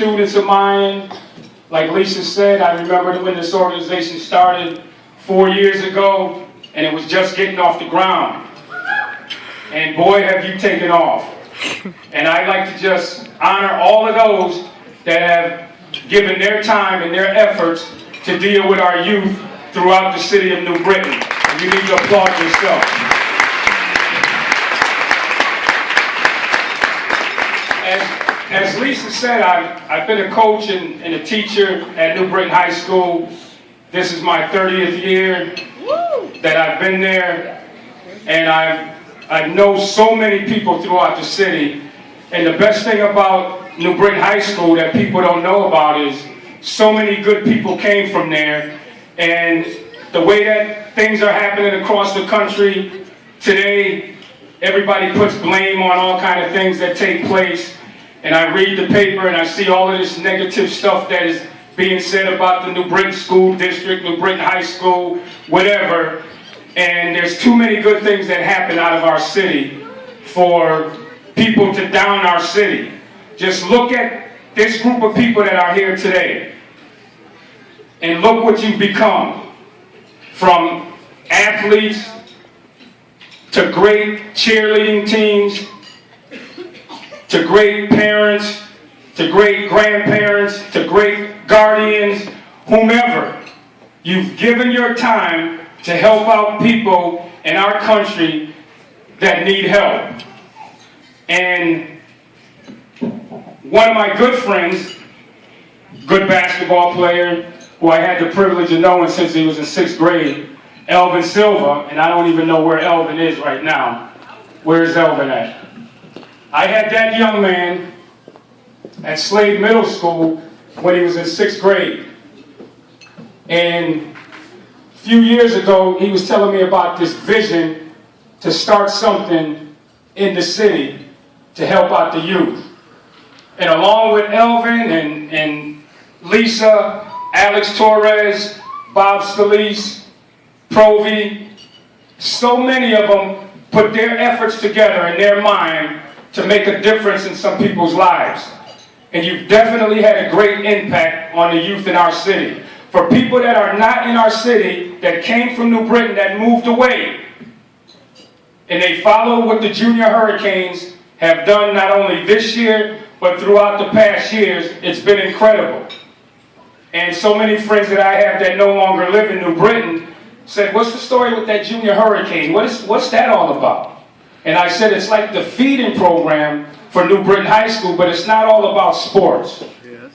students of mine. Like Lisa said, I remember when this organization started 4 years ago, and it was just getting off the ground. And boy, have you taken off. And I'd like to just honor all of those that have given their time and their efforts to deal with our youth throughout the city of New Britain. And you need to applaud yourself. As Lisa said, I've been a coach and a teacher at New Britain High School. This is my 30th year that I've been there, and I know so many people throughout the city. And the best thing about New Britain High School that people don't know about is so many good people came from there. And the way that things are happening across the country today, everybody puts blame on all kinds of things that take place. And I read the paper and I see all of this negative stuff that is being said about the New Britain School District, New Britain High School, whatever. And there's too many good things that happen out of our city for people to down our city. Just look at this group of people that are here today. And look what you've become. From athletes to great cheerleading teams, to great parents, to great grandparents, to great guardians, whomever. You've given your time to help out people in our country that need help. And one of my good friends, good basketball player, who I had the privilege of knowing since he was in 6th grade, Elvin Silva, and I don't even know where Elvin is right now. Where's Elvin at? I had that young man at Slade Middle School when he was in 6th grade. And a few years ago, he was telling me about this vision to start something in the city to help out the youth. And along with Elvin and Lisa, Alex Torres, Bob Scalise, Provy, so many of them put their efforts together in their mind to make a difference in some people's lives. And you've definitely had a great impact on the youth in our city. For people that are not in our city, that came from New Britain, that moved away, and they follow what the Junior Hurricanes have done not only this year, but throughout the past years, it's been incredible. And so many friends that I have that no longer live in New Britain said, what's the story with that Junior Hurricane? What's that all about? And I said, it's like the feeding program for New Britain High School, but it's not all about sports. Yes.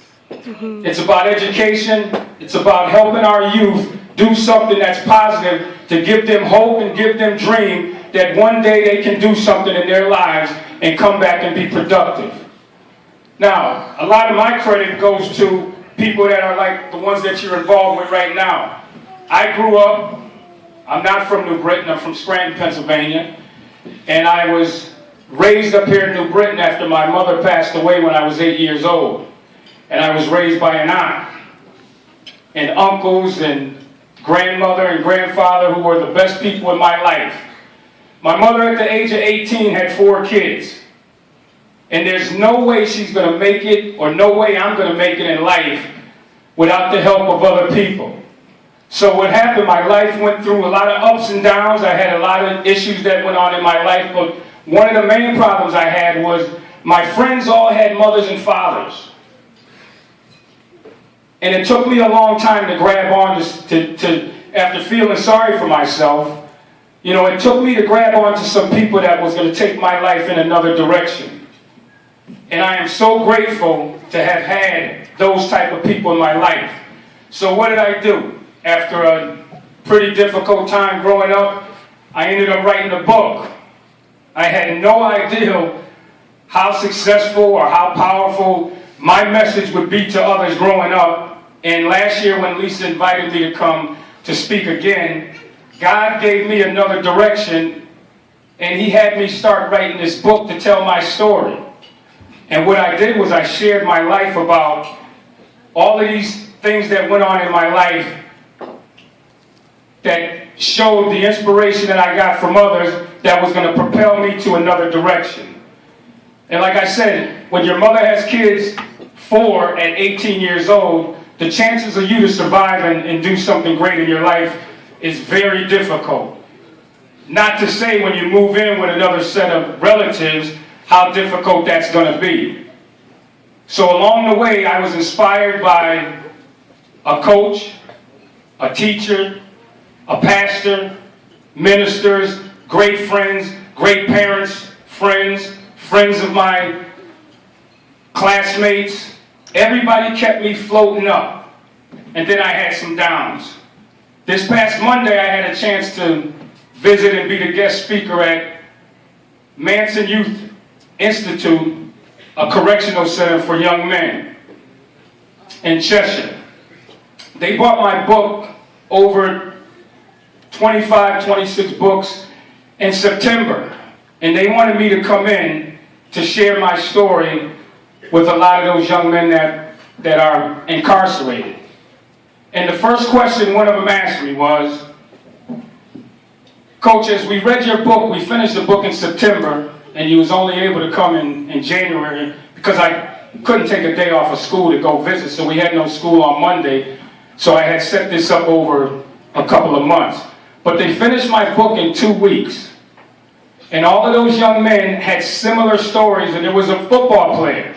It's about education. It's about helping our youth do something that's positive to give them hope and give them dream that one day they can do something in their lives and come back and be productive. Now, a lot of my credit goes to people that are like the ones that you're involved with right now. I grew up, I'm not from New Britain, I'm from Scranton, Pennsylvania. And I was raised up here in New Britain after my mother passed away when I was 8 years old. And I was raised by an aunt and uncles and grandmother and grandfather who were the best people in my life. My mother at the age of 18 had 4 kids. And there's no way she's going to make it, or no way I'm going to make it in life without the help of other people. So what happened, my life went through a lot of ups and downs. I had a lot of issues that went on in my life, but one of the main problems I had was my friends all had mothers and fathers. And it took me a long time to grab on to after feeling sorry for myself, you know, it took me to grab on to some people that was going to take my life in another direction. And I am so grateful to have had those type of people in my life. So what did I do? After a pretty difficult time growing up, I ended up writing a book. I had no idea how successful or how powerful my message would be to others growing up. And last year when Lisa invited me to come to speak again, God gave me another direction, and He had me start writing this book to tell my story. And what I did was I shared my life about all of these things that went on in my life that showed the inspiration that I got from others that was going to propel me to another direction. And like I said, when your mother has kids, 4 at 18 years old, the chances of you to survive and do something great in your life is very difficult. Not to say when you move in with another set of relatives, how difficult that's going to be. So along the way, I was inspired by a coach, a teacher, a pastor, ministers, great friends, great parents, friends of my classmates. Everybody kept me floating up. And then I had some downs. This past Monday, I had a chance to visit and be the guest speaker at Manson Youth Institute, a correctional center for young men in Cheshire. They bought my book, over 25, 26 books, in September. And they wanted me to come in to share my story with a lot of those young men that are incarcerated. And the first question one of them asked me was, Coach, as we read your book, we finished the book in September, and you was only able to come in January because I couldn't take a day off of school to go visit, so we had no school on Monday, so I had set this up over a couple of months. But they finished my book in 2 weeks. And all of those young men had similar stories, and there was a football player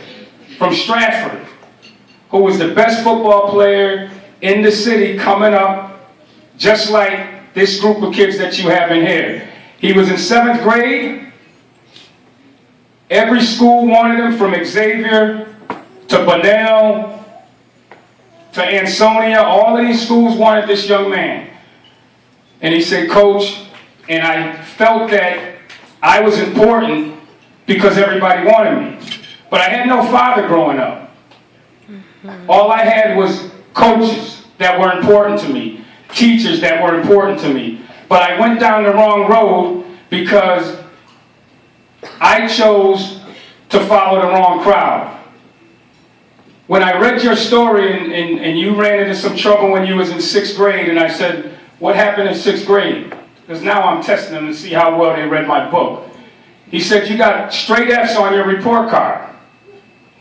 from Stratford who was the best football player in the city coming up, just like this group of kids that you have in here. He was in 7th grade. Every school wanted him, from Xavier to Bunnell to Ansonia. All of these schools wanted this young man. And he said, Coach, and I felt that I was important because everybody wanted me. But I had no father growing up. All I had was coaches that were important to me, teachers that were important to me. But I went down the wrong road because I chose to follow the wrong crowd. When I read your story and you ran into some trouble when you was in 6th grade, and I said, what happened in 6th grade? Because now I'm testing them to see how well they read my book. He said, you got straight F's on your report card.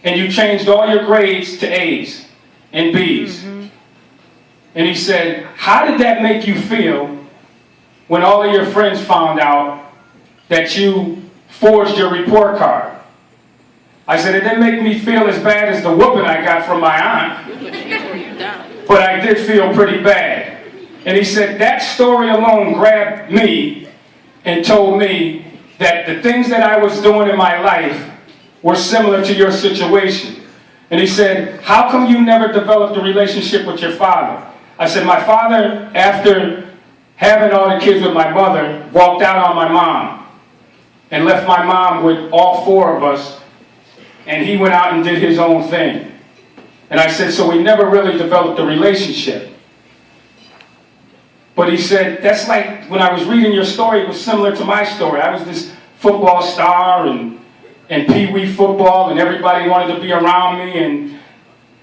And you changed all your grades to A's and B's. And he said, how did that make you feel when all of your friends found out that you forged your report card? I said, it didn't make me feel as bad as the whooping I got from my aunt. But I did feel pretty bad. And he said, that story alone grabbed me and told me that the things that I was doing in my life were similar to your situation. And he said, how come you never developed a relationship with your father? I said, my father, after having all the kids with my mother, walked out on my mom and left my mom with all 4 of us, and he went out and did his own thing. And I said, so we never really developed a relationship. But he said, that's like, when I was reading your story, it was similar to my story. I was this football star and pee-wee football, and everybody wanted to be around me. And,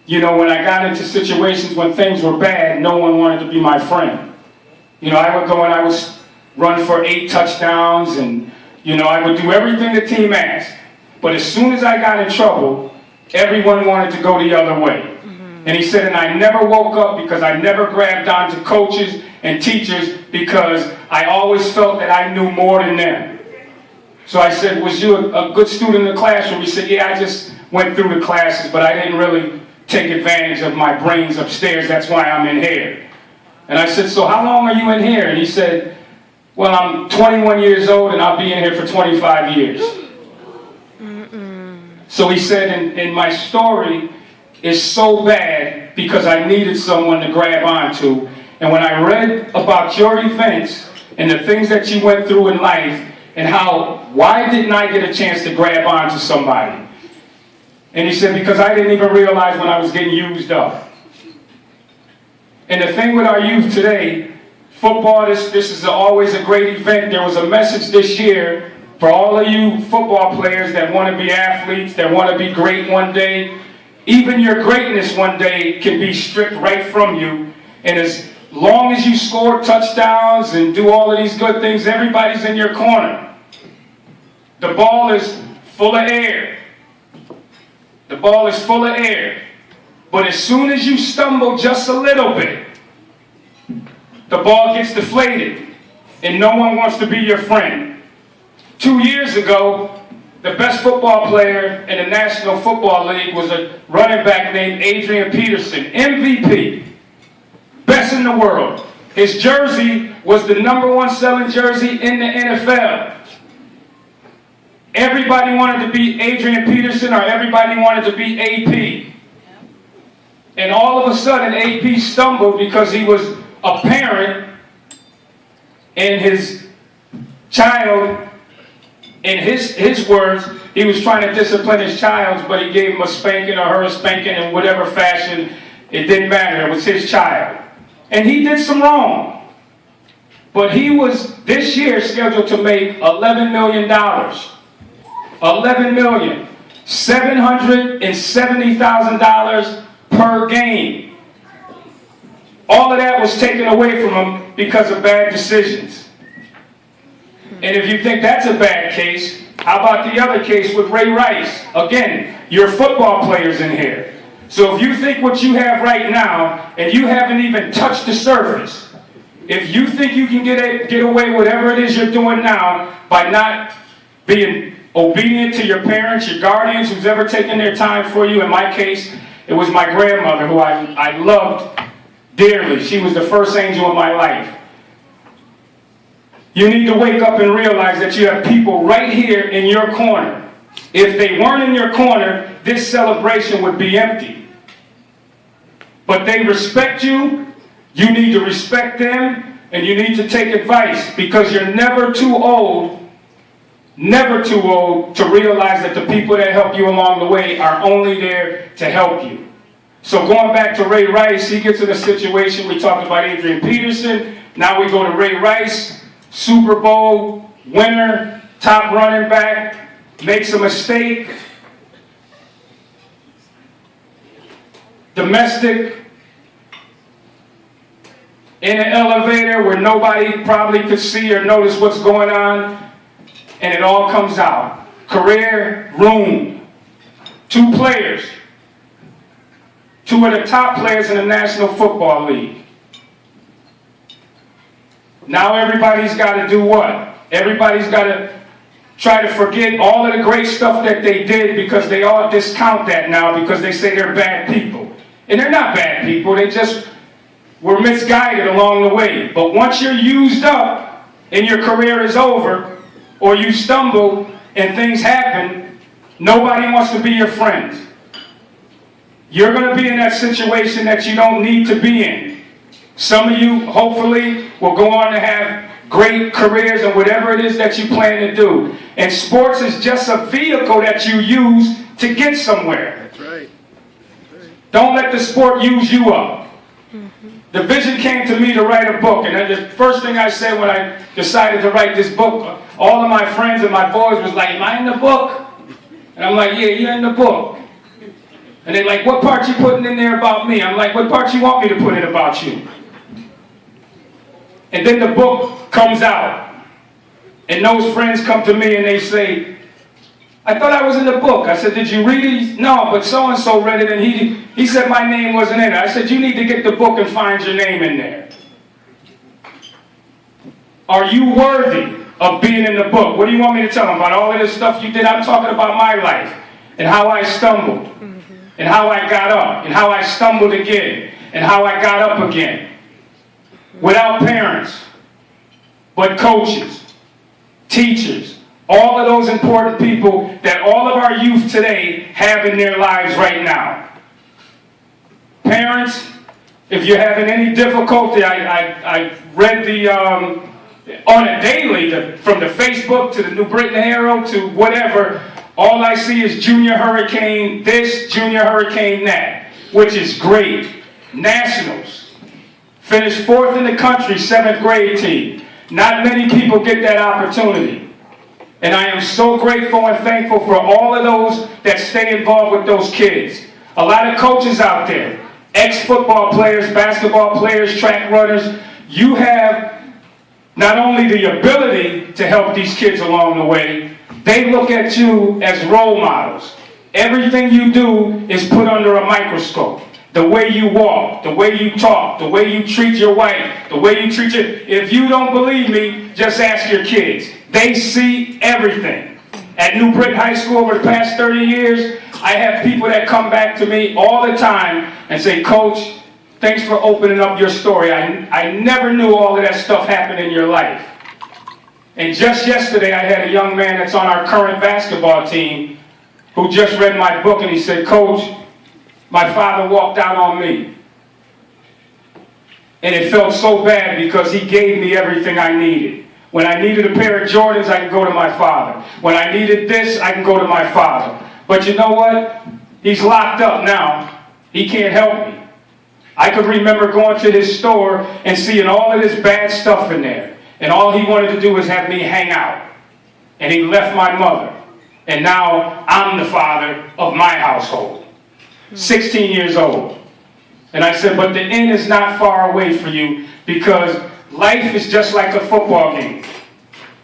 you know, when I got into situations when things were bad, no one wanted to be my friend. You know, I would go and I would run for 8 touchdowns, and, you know, I would do everything the team asked. But as soon as I got in trouble, everyone wanted to go the other way. And he said, and I never woke up because I never grabbed onto coaches and teachers because I always felt that I knew more than them. So I said, was you a good student in the classroom? He said, yeah, I just went through the classes, but I didn't really take advantage of my brains upstairs. That's why I'm in here. And I said, so how long are you in here? And he said, well, I'm 21 years old and I'll be in here for 25 years. So he said, and my story is so bad because I needed someone to grab onto. And when I read about your events and the things that you went through in life, and why didn't I get a chance to grab onto somebody? And he said, because I didn't even realize when I was getting used up. And the thing with our youth today, football, this is always a great event. There was a message this year for all of you football players that want to be athletes, that want to be great one day. Even your greatness one day can be stripped right from you. And as long as you score touchdowns and do all of these good things, everybody's in your corner. The ball is full of air. The ball is full of air. But as soon as you stumble just a little bit, the ball gets deflated, and no one wants to be your friend. 2 years ago, the best football player in the National Football League was a running back named Adrian Peterson, MVP, best in the world. His jersey was the #1 selling jersey in the NFL. Everybody wanted to be Adrian Peterson, or everybody wanted to be AP. And all of a sudden, AP stumbled because he was a parent, and his child, in his words, he was trying to discipline his child, but he gave him a spanking or her a spanking in whatever fashion. It didn't matter. It was his child. And he did some wrong. But he was, this year, scheduled to make $11 million. $770,000 per game. All of that was taken away from him because of bad decisions. And if you think that's a bad case, how about the other case with Ray Rice? Again, you're football players in here. So if you think what you have right now, and you haven't even touched the surface, if you think you can get away with whatever it is you're doing now by not being obedient to your parents, your guardians, who's ever taken their time for you, in my case, it was my grandmother, who I loved dearly. She was the first angel in my life. You need to wake up and realize that you have people right here in your corner. If they weren't in your corner, this celebration would be empty. But they respect you. You need to respect them, and you need to take advice, because you're never too old to realize that the people that help you along the way are only there to help you. So going back to Ray Rice, he gets in a situation, we talked about Adrian Peterson, now we go to Ray Rice, Super Bowl winner, top running back, makes a mistake, domestic, in an elevator where nobody probably could see or notice what's going on, and it all comes out. Career ruined. 2 players. 2 of the top players in the National Football League. Now everybody's got to do what? Everybody's got to try to forget all of the great stuff that they did, because they all discount that now because they say they're bad people. And they're not bad people. They just were misguided along the way. But once you're used up and your career is over, or you stumble and things happen, nobody wants to be your friend. You're going to be in that situation that you don't need to be in. Some of you, hopefully, will go on to have great careers in whatever it is that you plan to do. And sports is just a vehicle that you use to get somewhere. That's right. Don't let the sport use you up. The vision came to me to write a book, and the first thing I said when I decided to write this book, all of my friends and my boys was like, "Am I in the book?" And I'm like, "Yeah, you're in the book." And they're like, "What part you putting in there about me?" I'm like, "What part you want me to put in about you?" And then the book comes out, and those friends come to me and they say, "I thought I was in the book." I said, "Did you read it?" "No, but so-and-so read it, and he said my name wasn't in it." I said, "You need to get the book and find your name in there. Are you worthy of being in the book?" What do you want me to tell them about all of this stuff you did? I'm talking about my life, and how I stumbled, and how I got up, and how I stumbled again, and how I got up again. Without parents, but coaches, teachers, all of those important people that all of our youth today have in their lives right now. Parents, if you're having any difficulty, I read on a daily, from the Facebook to the New Britain Herald to whatever, all I see is junior hurricane this, junior hurricane that, which is great. Nationals. Finished 4th in the country, 7th grade team. Not many people get that opportunity. And I am so grateful and thankful for all of those that stay involved with those kids. A lot of coaches out there, ex-football players, basketball players, track runners, you have not only the ability to help these kids along the way, they look at you as role models. Everything you do is put under a microscope. The way you walk, the way you talk, the way you treat your wife, the way you treat your... If you don't believe me, just ask your kids. They see everything. At New Britain High School over the past 30 years, I have people that come back to me all the time and say, Coach, thanks for opening up your story. I never knew all of that stuff happened in your life. And just yesterday, I had a young man that's on our current basketball team who just read my book, and he said, Coach, my father walked out on me. And it felt so bad because he gave me everything I needed. When I needed a pair of Jordans, I could go to my father. When I needed this, I can go to my father. But you know what? He's locked up now. He can't help me. I could remember going to his store and seeing all of this bad stuff in there. And all he wanted to do was have me hang out. And he left my mother. And now I'm the father of my household. 16 years old. And I said, but the end is not far away for you, because life is just like a football game.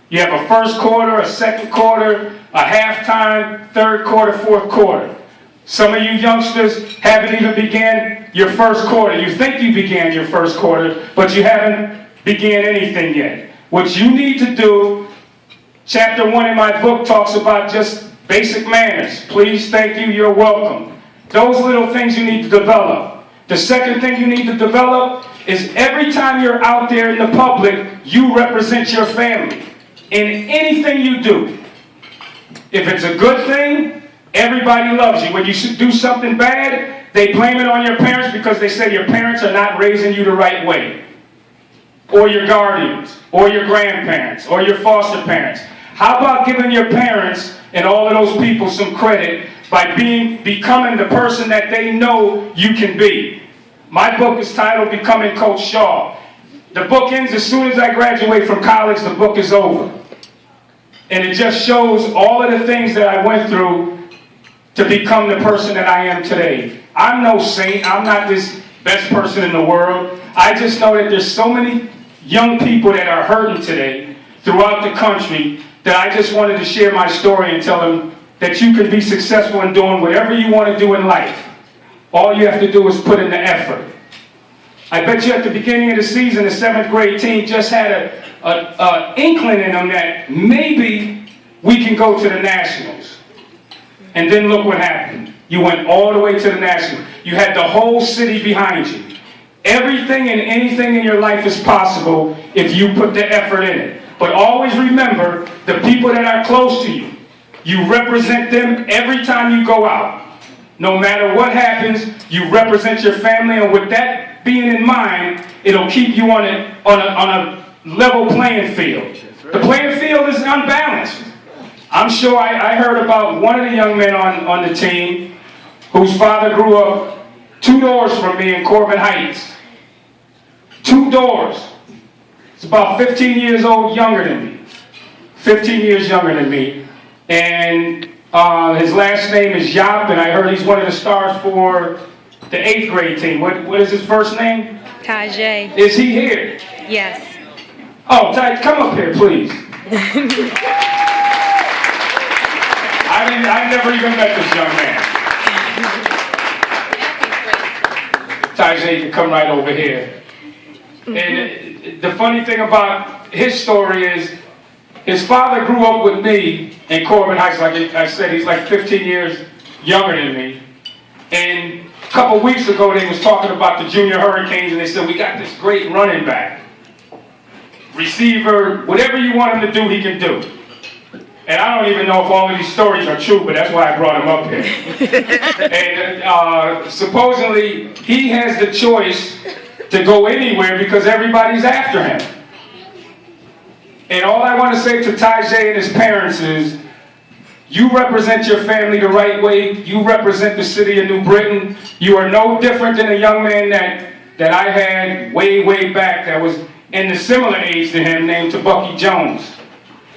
You have a first quarter, a second quarter, a halftime, third quarter, fourth quarter. Some of you youngsters haven't even began your first quarter. You think you began your first quarter, but you haven't began anything yet. What you need to do, chapter 1 in my book talks about just basic manners. Please, thank you, you're welcome. Those little things you need to develop. The second thing you need to develop is every time you're out there in the public, you represent your family in anything you do. If it's a good thing, everybody loves you. When you do something bad, they blame it on your parents because they say your parents are not raising you the right way. Or your guardians, or your grandparents, or your foster parents. How about giving your parents and all of those people some credit by becoming the person that they know you can be? My book is titled Becoming Coach Shaw. The book ends as soon as I graduate from college. The book is over. And it just shows all of the things that I went through to become the person that I am today. I'm no saint. I'm not this best person in the world. I just know that there's so many young people that are hurting today throughout the country that I just wanted to share my story and tell them that you can be successful in doing whatever you want to do in life. All you have to do is put in the effort. I bet you at the beginning of the season, the 7th grade team just had an inkling in them that maybe we can go to the Nationals. And then look what happened. You went all the way to the Nationals. You had the whole city behind you. Everything and anything in your life is possible if you put the effort in it. But always remember, the people that are close to you, you represent them every time you go out. No matter what happens, you represent your family, and with that being in mind, it'll keep you on a level playing field. The playing field is unbalanced. I'm sure I heard about one of the young men on the team whose father grew up 2 doors from me in Corbin Heights. 2 doors. He's about 15 years old, younger than me. 15 years younger than me. And his last name is Yap, and I heard he's one of the stars for the 8th grade team. What is his first name? Tajay. Is he here? Yes. Oh, Taj, come up here, please. I never even met this young man. Tajay can come right over here. And the funny thing about his story is his father grew up with me in Corbin Heights. Like I said, he's like 15 years younger than me. And a couple weeks ago, they was talking about the Junior Hurricanes, and they said, we got this great running back. Receiver, whatever you want him to do, he can do. And I don't even know if all of these stories are true, but that's why I brought him up here. And supposedly, he has the choice to go anywhere because everybody's after him. And all I want to say to Tajay and his parents is, you represent your family the right way. You represent the city of New Britain. You are no different than a young man that I had way back that was in the similar age to him, named Bucky Jones.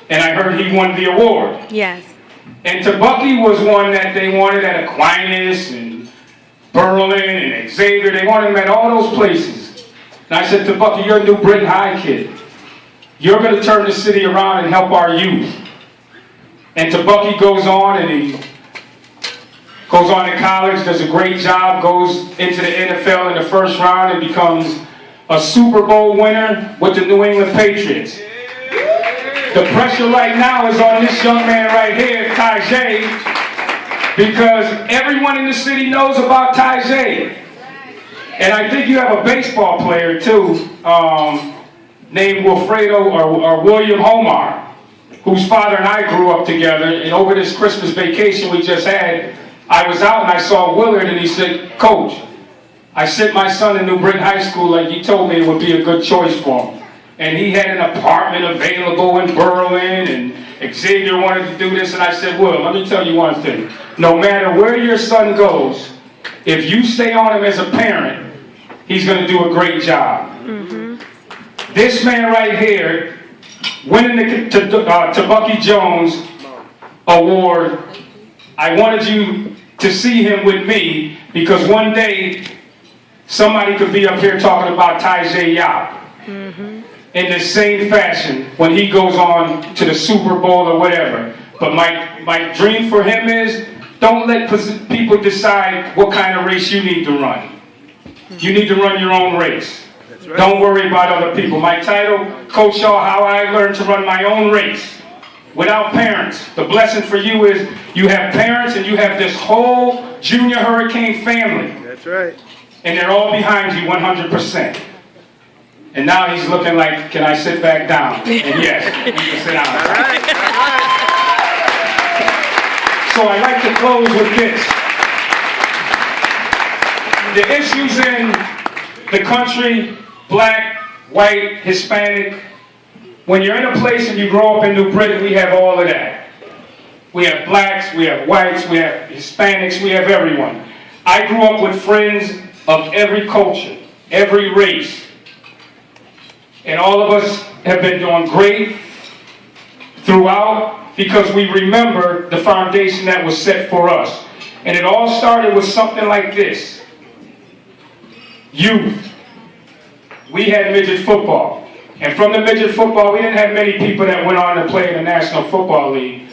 And I heard he won the award. Yes. And Bucky was one that they wanted at Aquinas and Berlin and Xavier. They wanted him at all those places. And I said to Bucky, you're a New Britain High kid. You're going to turn the city around and help our youth. And Bucky goes on and goes on to college, does a great job, goes into the NFL in the first round and becomes a Super Bowl winner with the New England Patriots. The pressure right now is on this young man right here, Tajay, because everyone in the city knows about Tajay. And I think you have a baseball player too, named Wilfredo or William Homar, whose father and I grew up together. And over this Christmas vacation we just had, I was out and I saw Willard and he said, "Coach, I sent my son to New Britain High School like you told me it would be a good choice for him." And he had an apartment available in Berlin and Xavier wanted to do this. And I said, "Will, let me tell you one thing. No matter where your son goes, if you stay on him as a parent, he's going to do a great job." This man right here, winning the Bucky Jones Award, I wanted you to see him with me because one day somebody could be up here talking about Tajay Yap in the same fashion when he goes on to the Super Bowl or whatever. But my dream for him is, don't let people decide what kind of race you need to run. You need to run your own race. Right. Don't worry about other people. My title, Coach Shaw, How I Learned to Run My Own Race without parents. The blessing for you is you have parents and you have this whole Junior Hurricane family. That's right. And they're all behind you 100%. And now he's looking like, can I sit back down? And yes, you can sit down. All right. So I like to close with this. The issues in the country, black, white, Hispanic, when you're in a place and you grow up in New Britain, we have all of that. We have blacks, we have whites, we have Hispanics, we have everyone. I grew up with friends of every culture, every race. And all of us have been doing great throughout because we remember the foundation that was set for us. And it all started with something like this. Youth. We had midget football. And from the midget football, we didn't have many people that went on to play in the National Football League.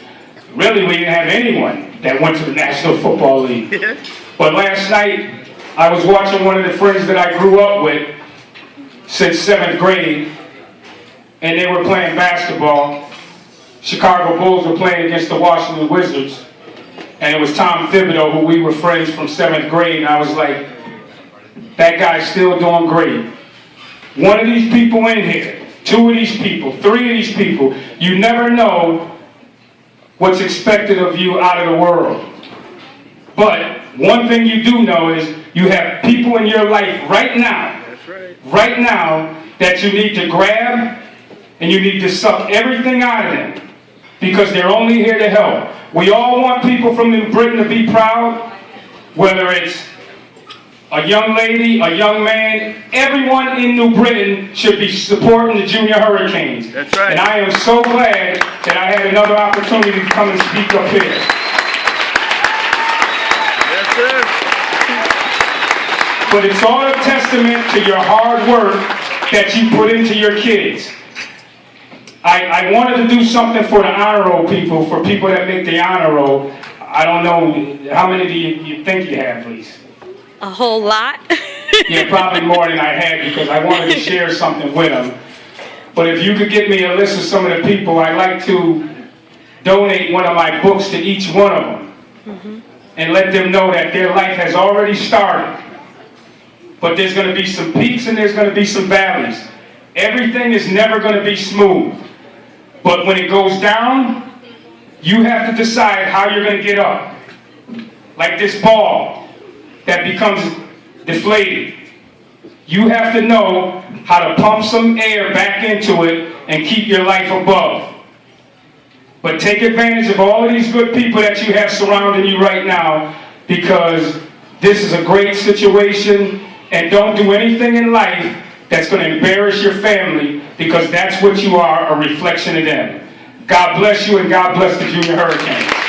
Really, we didn't have anyone that went to the National Football League. But last night, I was watching one of the friends that I grew up with since 7th grade, and they were playing basketball. Chicago Bulls were playing against the Washington Wizards, and it was Tom Thibodeau, who we were friends from 7th grade, and I was like, that guy's still doing great. One of these people in here, two of these people, three of these people, you never know what's expected of you out of the world. But one thing you do know is you have people in your life right now, right now, that you need to grab and you need to suck everything out of them because they're only here to help. We all want people from New Britain to be proud, whether it's a young lady, a young man, everyone in New Britain should be supporting the Junior Hurricanes. That's right. And I am so glad that I had another opportunity to come and speak up here. Yes, sir. But it's all a testament to your hard work that you put into your kids. I wanted to do something for the honor roll people, for people that make the honor roll. I don't know, how many do you think you have, please? A whole lot. Yeah, probably more than I had because I wanted to share something with them. But if you could give me a list of some of the people, I'd like to donate one of my books to each one of them and let them know that their life has already started. But there's going to be some peaks and there's going to be some valleys. Everything is never going to be smooth. But when it goes down, you have to decide how you're going to get up. Like this ball that becomes deflated. You have to know how to pump some air back into it and keep your life above. But take advantage of all of these good people that you have surrounding you right now because this is a great situation, and don't do anything in life that's going to embarrass your family because that's what you are, a reflection of them. God bless you and God bless the Junior Hurricanes.